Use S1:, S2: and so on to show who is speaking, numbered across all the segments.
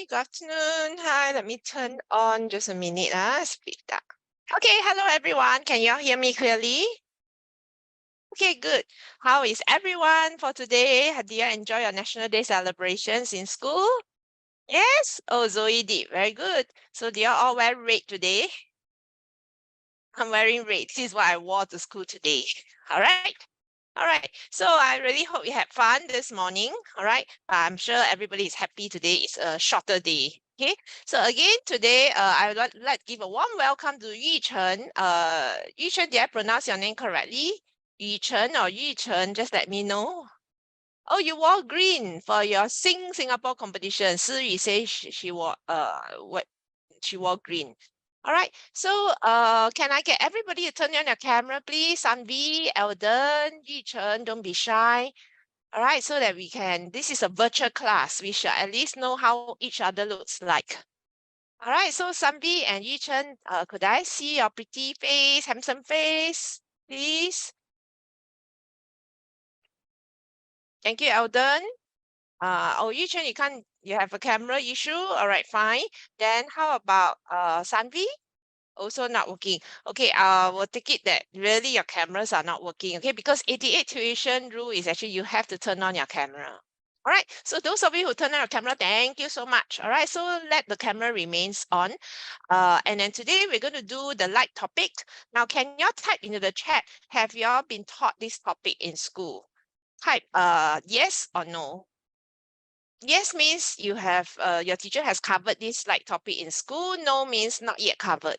S1: good afternoon. Hi, let me turn on just a minute. Speak up. Okay, hello everyone. Can you all hear me clearly? Okay, good. How is everyone for today? Did you enjoy your National Day celebrations in school? Yes? Oh, Zoe did. Very good. So do you all wear red today? I'm wearing red. This is what I wore to school today. All right. All right. So I really hope you had fun this morning. All right. I'm sure everybody is happy today. It's a shorter day. Okay. So again, today, I would like to give a warm welcome to Yu Chen. Yu Chen, did I pronounce your name correctly? Yu Chen or Yu Chen? Just let me know. Oh, you wore green for your Sing Singapore competition. Si Yu says she wore she wore green. All right. So can I get everybody to turn on your camera, please? Sanvi, Eldon, Yi Chen, don't be shy. All right, so that we can, this is a virtual class. We should at least know how each other looks like. All right, so Sanvi and Yi Chen, could I see your pretty face, handsome face, please? Thank you, Eldon. Oh, Yi Chen, you have a camera issue. All right, fine. Then how about Sanvi? Also not working. Okay, we'll take it that really your cameras are not working. Okay, because 88 tuition rule is actually you have to turn on your camera. All right, so those of you who turn on your camera, thank you so much. All right, so let the camera remains on. And then today we're going to do the light topic. Now, can y'all type into the chat, have y'all been taught this topic in school? Type yes or no. Yes means you have your teacher has covered this light topic in school. No means not yet covered.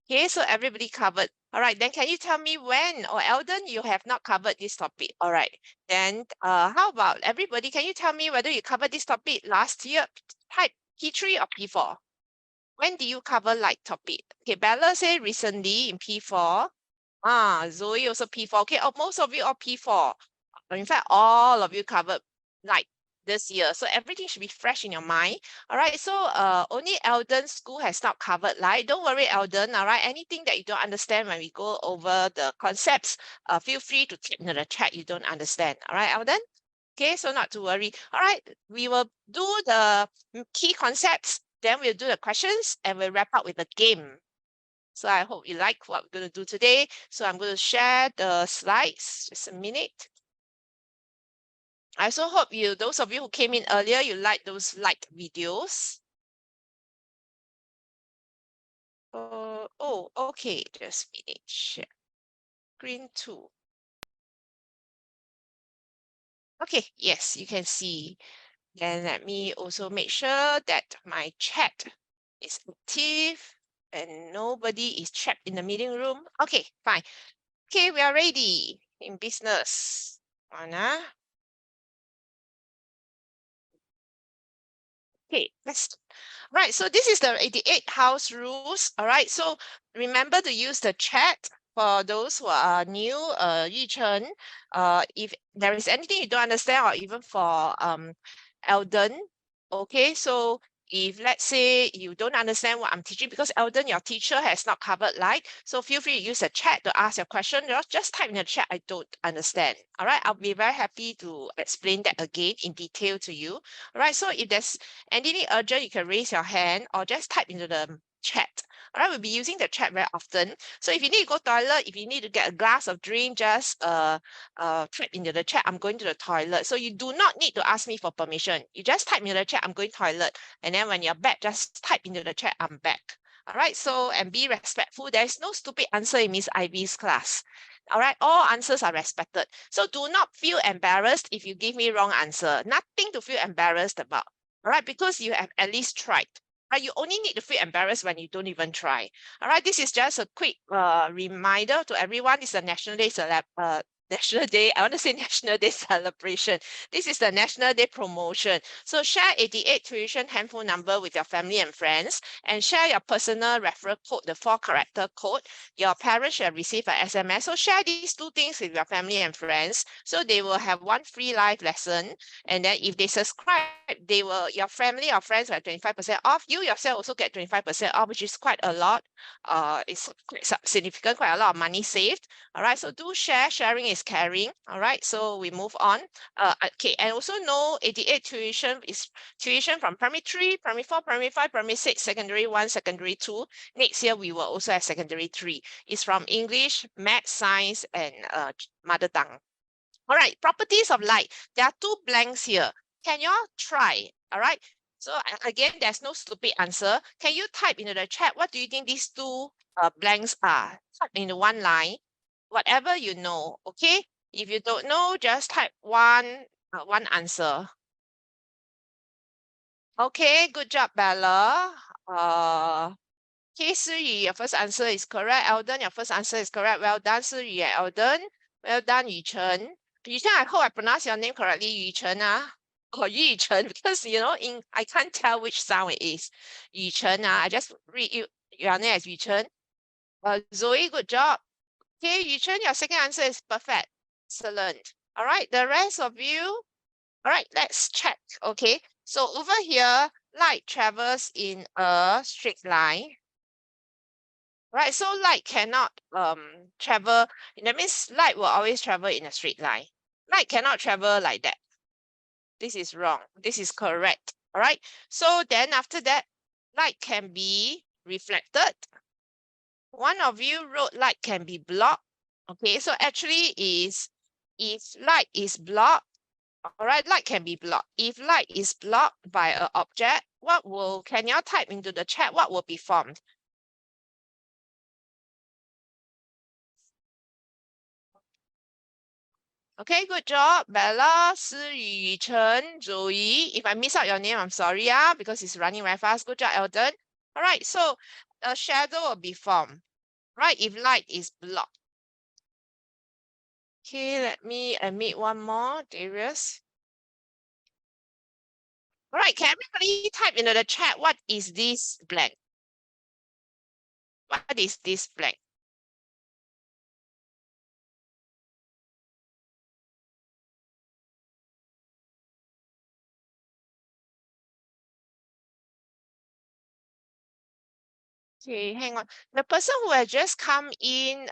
S1: Okay, so everybody covered. All right, then can you tell me when, or Eldon, you have not covered this topic? All right, then how about everybody? Can you tell me whether you covered this topic last year, type P3 or P4? When do you cover light topic? Okay, Bella say recently in P4. Zoe also P4. Okay, most of you are P4. In fact, all of you covered light this year. So everything should be fresh in your mind. All right. So only Eldon school has not covered light. Don't worry, Eldon. All right. Anything that you don't understand when we go over the concepts, feel free to type in the chat you don't understand. All right, Eldon? Okay, so not to worry. All right, we will do the key concepts, then we'll do the questions and we'll wrap up with the game. So I hope you like what we're going to do today. So I'm going to share the slides. Just a minute. I also hope those of you who came in earlier, you like those light videos. Oh, okay, just finish. Screen 2. Okay, yes, you can see. Then let me also make sure that my chat is active and nobody is trapped in the meeting room. Okay, fine. Okay, we are ready in business. Anna. Okay, right. So this is the 88 house rules. All right. So remember to use the chat for those who are new, Yi Chen. If there is anything you don't understand, or even for Eldon. Okay, so if let's say you don't understand what I'm teaching, because Eldon, your teacher has not covered light, so feel free to use the chat to ask your question. Just type in the chat, I don't understand. All right, I'll be very happy to explain that again in detail to you. All right, so if there's anything urgent, you can raise your hand or just type into the chat. All right, we'll be using the chat very often. So if you need to go toilet, if you need to get a glass of drink, just type into the chat, I'm going to the toilet. So you do not need to ask me for permission. You just type into the chat, I'm going toilet. And then when you're back, just type into the chat, I'm back. All right, so and be respectful. There's no stupid answer in Miss Ivy's class. All right, all answers are respected. So do not feel embarrassed if you give me wrong answer. Nothing to feel embarrassed about. All right, because you have at least tried. Right, you only need to feel embarrassed when you don't even try. All right, this is just a quick reminder to everyone. It's a National Day National Day, I want to say National Day celebration. This is the National Day promotion. So share 88 tuition handphone number with your family and friends and share your personal referral code, the 4-character code. Your parents shall receive an SMS. So share these two things with your family and friends. So they will have one free live lesson. And then if they subscribe your family or friends will have 25% off. You yourself also get 25% off, which is quite a lot. It's quite significant, quite a lot of money saved. All right, so do share. Sharing is caring. All right, so we move on. Okay, and also know 88 tuition is tuition from primary 3, primary 4, primary 5, primary 6, secondary 1, secondary 2. Next year, we will also have secondary 3. It's from English, math, science, and mother tongue. All right, properties of light. There are 2 blanks here. Can you all try? All right. So again, there's no stupid answer. Can you type into the chat, what do you think these 2 blanks are? Type into one line, whatever you know, okay? If you don't know, just type one answer. Okay, good job, Bella. Okay, Siyu, your first answer is correct. Eldon, your first answer is correct. Well done, Siyu and Eldon. Well done, Yuchen. Yuchen, I hope I pronounce your name correctly, Yuchen, or Yuchen, because I can't tell which sound it is. Yuchen, I just read your name as Yuchen. Zoe, good job. Okay, Yuchen, your second answer is perfect. Excellent. All right, the rest of you. All right, let's check. Okay, so over here, light travels in a straight line. Right, so light cannot travel. That means light will always travel in a straight line. Light cannot travel like that. This is wrong. This is correct. All right. So then after that, light can be reflected. One of you wrote light can be blocked. Okay, so actually is if light is blocked, all right, light can be blocked. If light is blocked by an object, can you type into the chat what will be formed? Okay, good job, Bella, Siyu, Chen, Zoe. If I miss out your name, I'm sorry, because it's running very fast. Good job, Eldon. All right, so a shadow will be formed, right, if light is blocked. Okay, let me admit one more, Darius. All right, can everybody type into the chat, what is this blank? What is this blank? Okay, hang on. The person who has just come in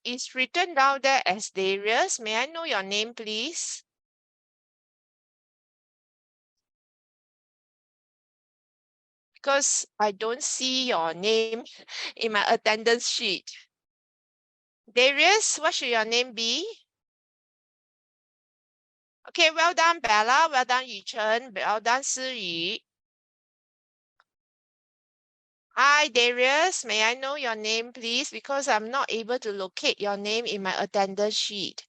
S1: is written down there as Darius. May I know your name, please? Because I don't see your name in my attendance sheet. Darius, what should your name be? Okay, well done, Bella. Well done, Yuchen. Well done, Siyu. Hi, Darius. May I know your name, please? Because I'm not able to locate your name in my attendance sheet.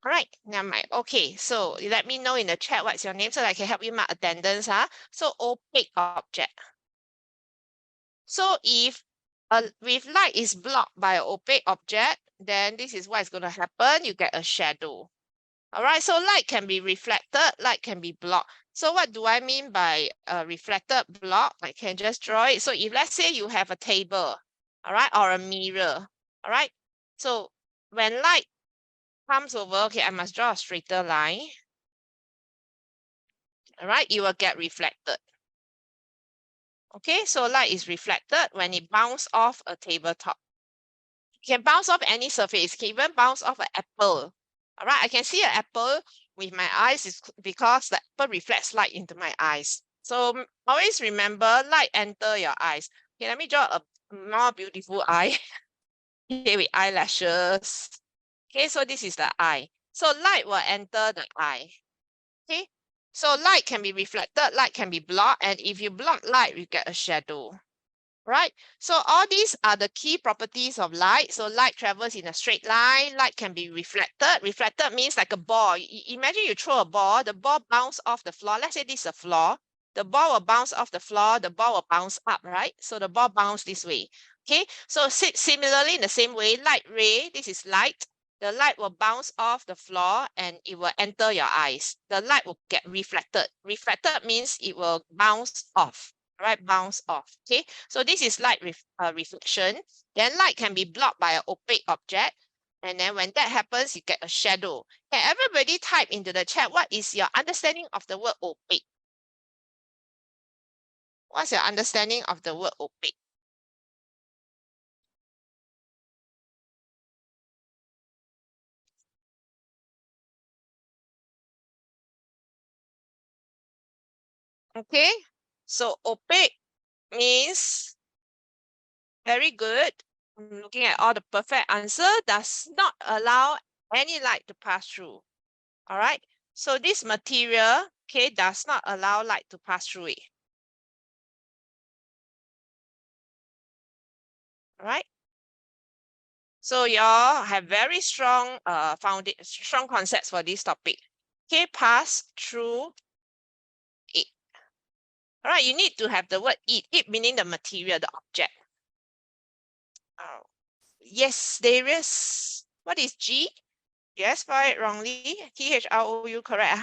S1: All right, never mind. Okay, so let me know in the chat what's your name so that I can help you mark attendance. So opaque object. So if light is blocked by an opaque object, then this is what is going to happen. You get a shadow. All right, so light can be reflected, light can be blocked. So what do I mean by reflected block? I can just draw it. So if let's say you have a table, all right, or a mirror, all right. So when light comes over, okay, I must draw a straighter line. All right, you will get reflected. Okay, so light is reflected when it bounces off a tabletop. It can bounce off any surface. It can even bounce off an apple. All right, I can see an apple with my eyes is because the apple reflects light into my eyes. So always remember, light enter your eyes. Okay, let me draw a more beautiful eye. Okay, with eyelashes. Okay, so this is the eye. So light will enter the eye. Okay, so light can be reflected, light can be blocked, and if you block light, you get a shadow. Right? So all these are the key properties of light. So light travels in a straight line. Light can be reflected. Reflected means like a ball. Imagine you throw a ball, the ball bounce off the floor. Let's say this is a floor. The ball will bounce off the floor. The ball will bounce up, right? So the ball bounce this way. Okay. So similarly, in the same way, light ray, this is light. The light will bounce off the floor and it will enter your eyes. The light will get reflected. Reflected means it will bounce off. Right, bounce off. Okay, so this is light reflection. Then light can be blocked by an opaque object. And then when that happens, you get a shadow. Can everybody type into the chat, what is your understanding of the word opaque? What's your understanding of the word opaque? Okay, so opaque means very good. Looking at all the perfect answer, does not allow any light to pass through. All right, so this material, okay, does not allow light to pass through it. All right, so y'all have very strong strong concepts for this topic. Okay, pass through it. All right, you need to have the word it meaning the material, the object. Oh, yes, Darius. What is G? Yes, spell it wrongly. THROU, correct?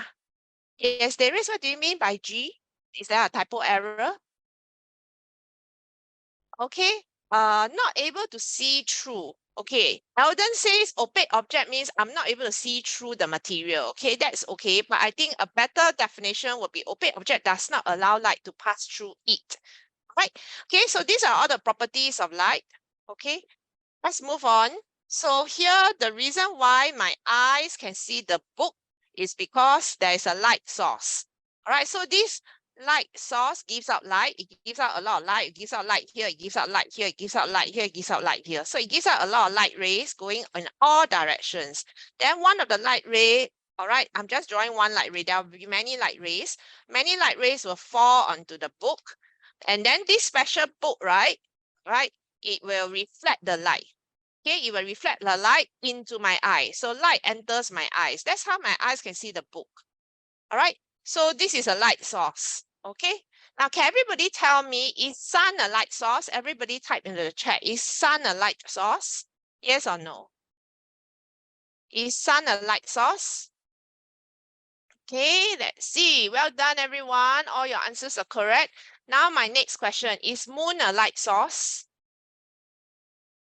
S1: Yes, Darius, what do you mean by G? Is there a typo error? Okay, not able to see through. Okay, Eldon says opaque object means I'm not able to see through the material. Okay, that's okay, but I think a better definition would be opaque object does not allow light to pass through it. Right? Okay, so these are all the properties of light. Okay, let's move on. So here, the reason why my eyes can see the book is because there is a light source. All right, so this light source gives out light. It gives out a lot of light. It gives out light here. It gives out light here. It gives out light here. It gives out light here. So it gives out a lot of light rays going in all directions. Then one of the light ray, all right, I'm just drawing one light ray. There will be many light rays. Many light rays will fall onto the book. And then this special book, right, it will reflect the light. Okay, it will reflect the light into my eye. So light enters my eyes. That's how my eyes can see the book. All right, so this is a light source. Okay, now can everybody tell me, is sun a light source? Everybody type into the chat, is sun a light source? Yes or no? Is sun a light source? Okay, let's see. Well done, everyone. All your answers are correct. Now my next question, is moon a light source?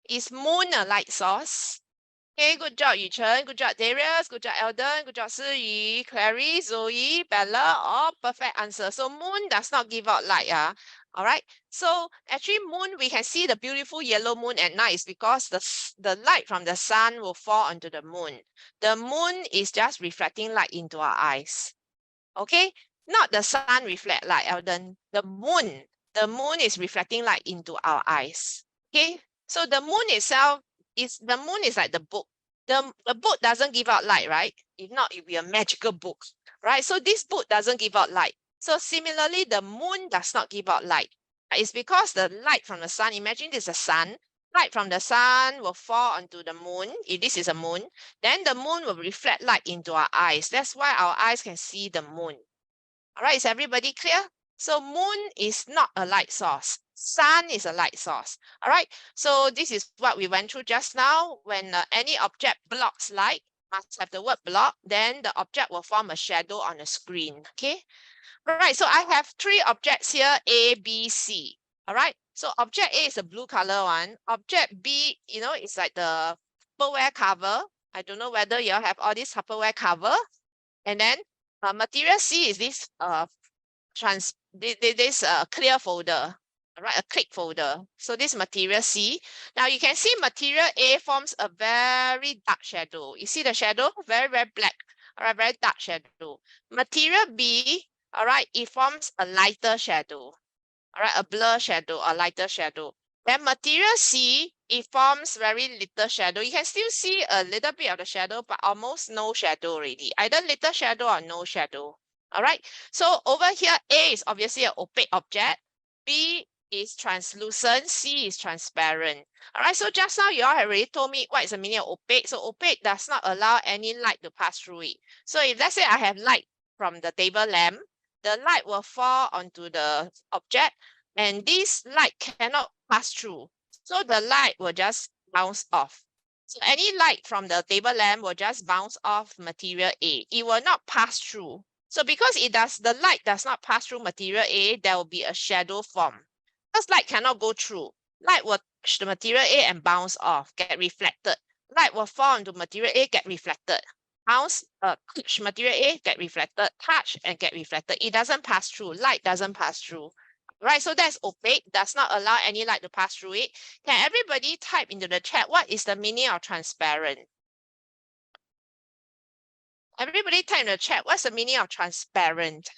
S1: Is moon a light source? Okay, good job, Yuchen. Good job, Darius. Good job, Eldon. Good job, Siyi, Clary, Zoe, Bella. All perfect answer. So moon does not give out light. All right. So actually moon, we can see the beautiful yellow moon at night is because the light from the sun will fall onto the moon. The moon is just reflecting light into our eyes. Okay, not the sun reflect light, Eldon. The moon is reflecting light into our eyes. Okay, so the moon itself is like the book. The book doesn't give out light, right? If not, it would be a magical book, right? So this book doesn't give out light. So similarly, the moon does not give out light. It's because the light from the sun, imagine this is a sun, light from the sun will fall onto the moon. If this is a moon, then the moon will reflect light into our eyes. That's why our eyes can see the moon. All right, is everybody clear? So moon is not a light source. Sun is a light source. All right, so this is what we went through just now. When any object blocks light, must have the word block, then the object will form a shadow on the screen. Okay, all right, so I have three objects here, A, B, C. All right, so object A is a blue color one. Object B, it's like the Tupperware cover. I don't know whether you all have all this Tupperware cover. And then material C is this clear folder, right? A click folder. So this material C. Now you can see material A forms a very dark shadow. You see the shadow? Very, very black. All right, very dark shadow. Material B, all right, it forms a lighter shadow. All right, a blur shadow, a lighter shadow. Then material C, it forms very little shadow. You can still see a little bit of the shadow, but almost no shadow already. Either little shadow or no shadow. All right. So over here, A is obviously an opaque object. B is translucent. C is transparent. All right. So just now you all have already told me what is the meaning of opaque. So opaque does not allow any light to pass through it. So if let's say I have light from the table lamp, the light will fall onto the object and this light cannot pass through. So the light will just bounce off. So any light from the table lamp will just bounce off material A. It will not pass through. So because the light does not pass through material A, there will be a shadow form. Because light cannot go through. Light will touch the material A and bounce off, get reflected. light will fall into material A, get reflected. Bounce, touch material A, get reflected, touch and get reflected. It doesn't pass through. Light doesn't pass through. Right, so that's opaque, does not allow any light to pass through it. Can everybody type into the chat what is the meaning of transparent? Everybody type in the chat, what's the meaning of transparent?